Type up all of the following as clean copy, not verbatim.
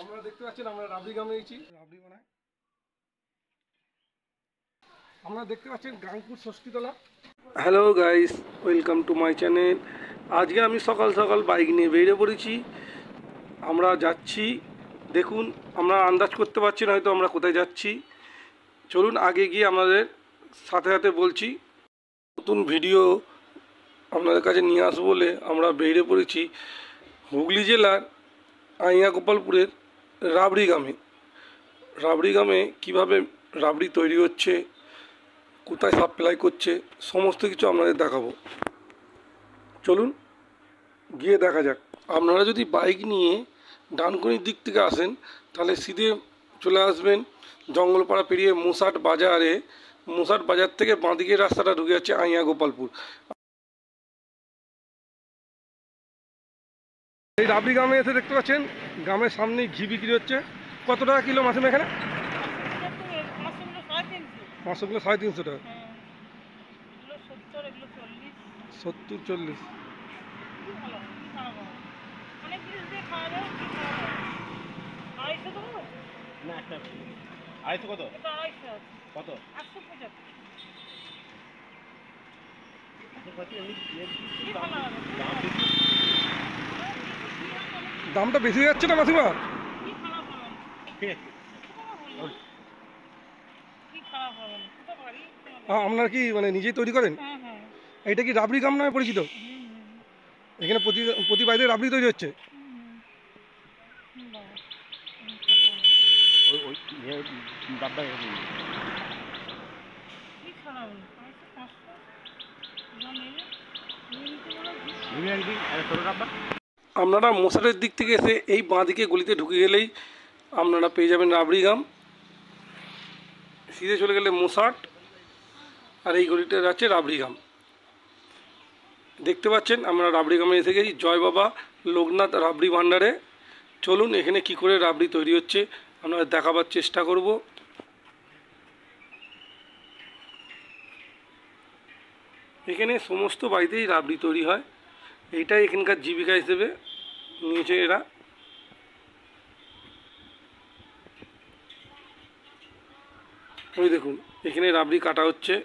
আপনারা দেখতে পাচ্ছেন আমরা রাবড়ি গ্রামে এসেছি, রাবড়ি বানাই। আপনারা দেখতে পাচ্ছেন Gangpur Sasthitala. Hello guys, welcome to my channel. আজকে আমি সকাল সকাল বাইক নিয়ে বেরিয়ে পড়েছি। আমরা যাচ্ছি, দেখুন আমরা আন্দাজ করতে পারছি না হয়তো আমরা কোথায় যাচ্ছি। চলুন আগে গিয়ে আমাদের সাথে সাথে বলছি। নতুন ভিডিও আপনাদের কাছে নিয়ে আসবো বলে আমরা বেরিয়ে পড়েছি হুগলি জেলার আইয়া গোপালপুরের রাবড়ি গ্রামে। রাবড়ি গ্রামে কীভাবে রাবড়ি তৈরি হচ্ছে, কোথায় সাপ্লাই করছে, সমস্ত কিছু আপনাদের দেখাবো। চলুন গিয়ে দেখা যাক। আপনারা যদি বাইক নিয়ে ডানকুনির দিক থেকে আসেন তাহলে সিধে চলে আসবেন জঙ্গলপাড়া পেরিয়ে মুসাট বাজারে। মুসাট বাজার থেকে বাঁদিকের রাস্তাটা ঢুকে যাচ্ছে আইয়া গোপালপুর। এই রাবড়ি গ্রামে এসে দেখতে পাচ্ছেন গ্রামের সামনেই ঘি বিক্রি হচ্ছে। কত টাকা কিলো মাসুম এখানে? মাছগুলো 350 টাকা। 70-40। দামটা বেশি হয়ে যাচ্ছে না মাসিমা? আপনারা কি মানে নিজেই তৈরি করেন? এইটা কি রাবড়ি গ্রাম নামে পরিচিত? এখানে প্রতি বাড়িতে রাবড়ি তৈরি হচ্ছে। আপনারা মশারের দিক থেকে এসে এই বাঁদিকে গলিতে ঢুকে গেলেই আপনারা পেয়ে যাবেন রাবড়ি গ্রাম। সিধে চলে গেলে মশাট, আর এই গলিটা যাচ্ছে রাবড়ি গ্রাম। দেখতে পাচ্ছেন আমরা রাবড়ি গ্রামে এসে গেছি, জয় বাবা লোকনাথ রাবড়ি ভাণ্ডারে। চলুন এখানে কি করে রাবড়ি তৈরি হচ্ছে আপনাদের দেখাবার চেষ্টা করব। এখানে সমস্ত বাড়িতেই রাবড়ি তৈরি হয়, এইটাই এখানকার জীবিকা হিসেবে নিয়েছে এরা। ওই দেখুন এখানে রাবড়ি কাটা হচ্ছে,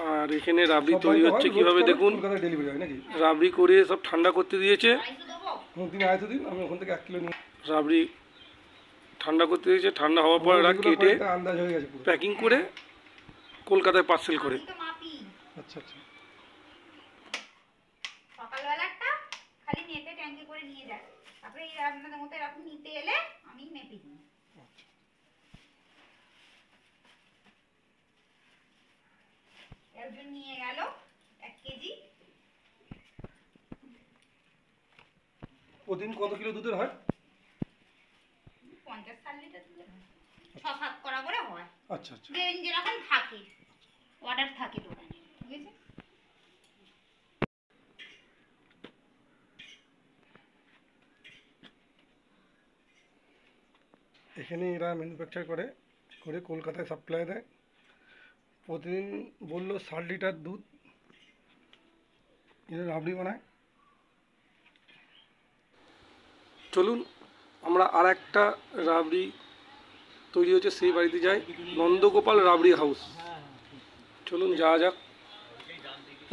আর এখানে রাবড়ি তৈরি হচ্ছে কিভাবে দেখুন। রাবড়ি করে সব ঠান্ডা করতে দিয়েছে, রাবড়ি ঠান্ডা করতে দিয়েছে। ঠান্ডা হওয়ার পর এরা কেটে প্যাকিং করে কলকাতায় পার্সেল করে। আচ্ছা আচ্ছা। সকালবেলাটা খালি নেটে ট্যাঙ্কি করে নিয়ে যায়, তারপরে এই আপনাদের মতো এরকম নিতে এলে আমি মেপে দিই। একজন নিয়ে গেল 1 কেজি। প্রতিদিন কত কিলো দুধের হয়? 50-60 লিটার দুধ হয়, 6-7 করা করে হয়। আচ্ছা আচ্ছা। যেরকম থাকে অর্ডার থাকে দোকানে, ঠিক আছে। এখানে এরা ম্যানুফ্যাকচার করে করে কলকাতায় সাপ্লাই দেয়। প্রতিদিন বললো 60 লিটার দুধ এরা রাবড়ি বানায়। চলুন আমরা আর একটা রাবড়ি তৈরি হচ্ছে সেই বাড়িতে যাই, নন্দগোপাল রাবড়ি হাউস। চলুন যাওয়া যাক।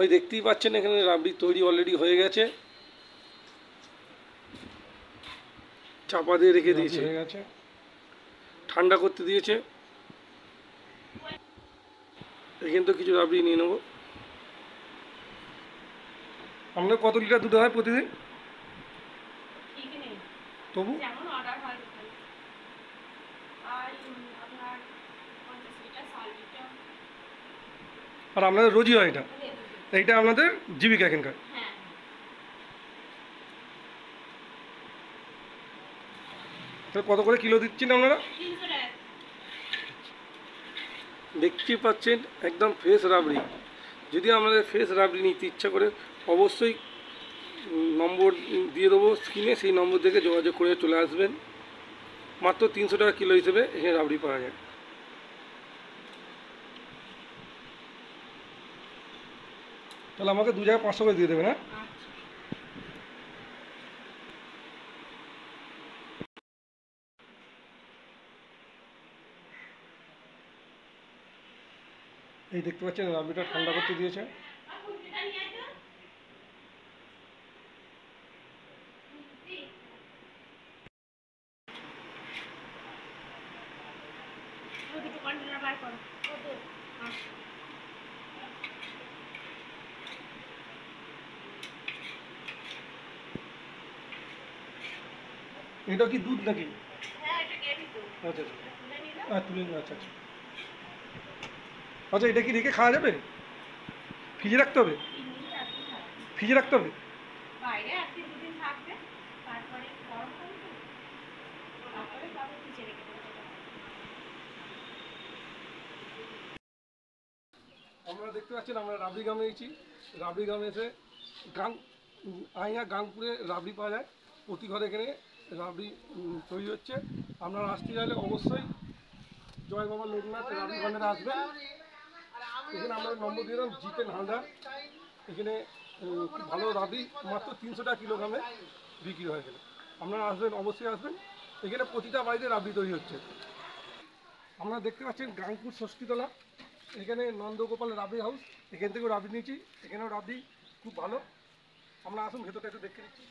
ওই দেখতেই পাচ্ছেন এখানে রাবড়ি তৈরি অলরেডি হয়ে গেছে, চাপা দিয়ে রেখে দিয়েছে, হয়ে গেছে, ঠান্ডা করতে দিয়েছে। এখান তো কিছু রাবড়ি নিয়ে নেবো। আপনার কত লিটার দুধ হয় প্রতিদিন? তবু আর আপনাদের রোজই হয় এটা? এইটা আপনাদের জীবিকা এখানকার? কত করে কিলো দিচ্ছেন আপনারা? দেখতেই পাচ্ছেন একদম ফ্রেশ রাবড়ি। যদি আমাদের ফ্রেশ রাবড়ি নিতে ইচ্ছা করে অবশ্যই নম্বর দিয়ে দেবো স্ক্রিনে, সেই নম্বর থেকে যোগাযোগ করে চলে আসবেন। মাত্র 300 টাকা কিলো হিসেবে এখানে রাবড়ি পাওয়া যায়। তাহলে আমাকে 2 জায়গায় 500 করে দিয়ে দেবেন। হ্যাঁ এই দেখতে পাচ্ছেন রাবড়িটা ঠান্ডা করতে দিয়েছে। এটা কি দুধ নাকি? আচ্ছা আচ্ছা, তুলে নিন। আচ্ছা আচ্ছা, আচ্ছা এটা কি রেখে খাওয়া যাবে? ফ্রিজে রাখতে হবে? ফ্রিজে রাখতে হবে? বাইরে আর 3-2 দিন থাকবে, তারপরে গরম করবে, তারপরে তবে ফ্রিজে রেখে দেবো। আমরা দেখতে পাচ্ছেন আমরা রাবড়ি গ্রামে এসেছি। রাবড়ি গ্রামে এসে গাং আইয়া গাংপুরে রাবড়ি পাওয়া যায়। প্রতি ঘরে এখানে রাবড়ি তৈরি হচ্ছে। আপনারা আসতে চাইলে অবশ্যই জয় বাবা লোকনাথ রাবড়ি ভান্ডারে আসবেন। এখানে আমরা নম্বর দিয়ে দিলাম জিতেন হালদার। এখানে খুব ভালো রাবড়ি মাত্র 300 টাকা কিলোগ্রামে বিক্রি হয় এখানে। আপনারা আসবেন, অবশ্যই আসবেন। এখানে প্রতিটা বাড়িতে রাবড়ি তৈরি হচ্ছে। আপনারা দেখতে পাচ্ছেন গাংপুর ষষ্ঠীতলা, এখানে নন্দগোপাল রাবড়ি হাউস। এখান থেকেও রাবড়ি নিয়েছি, এখানেও রাবড়ি খুব ভালো। আমরা আসুন ভেতরটা একটু দেখে নিচ্ছি।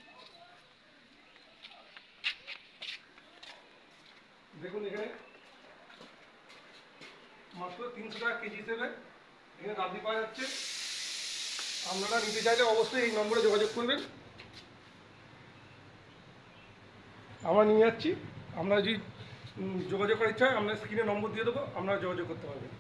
দেখুন এখানে মাত্র 300 টাকা কেজি হিসেবে এখানে রাবড়ি পাওয়া যাচ্ছে। আপনারা নিতে চাইলে অবশ্যই এই নম্বরে যোগাযোগ করবেন, আমরা নিয়ে যাচ্ছি। আমরা যদি যোগাযোগ করার ইচ্ছা হয় আমরা স্ক্রিনে নম্বর দিয়ে দেবো, আপনারা যোগাযোগ করতে পারবেন।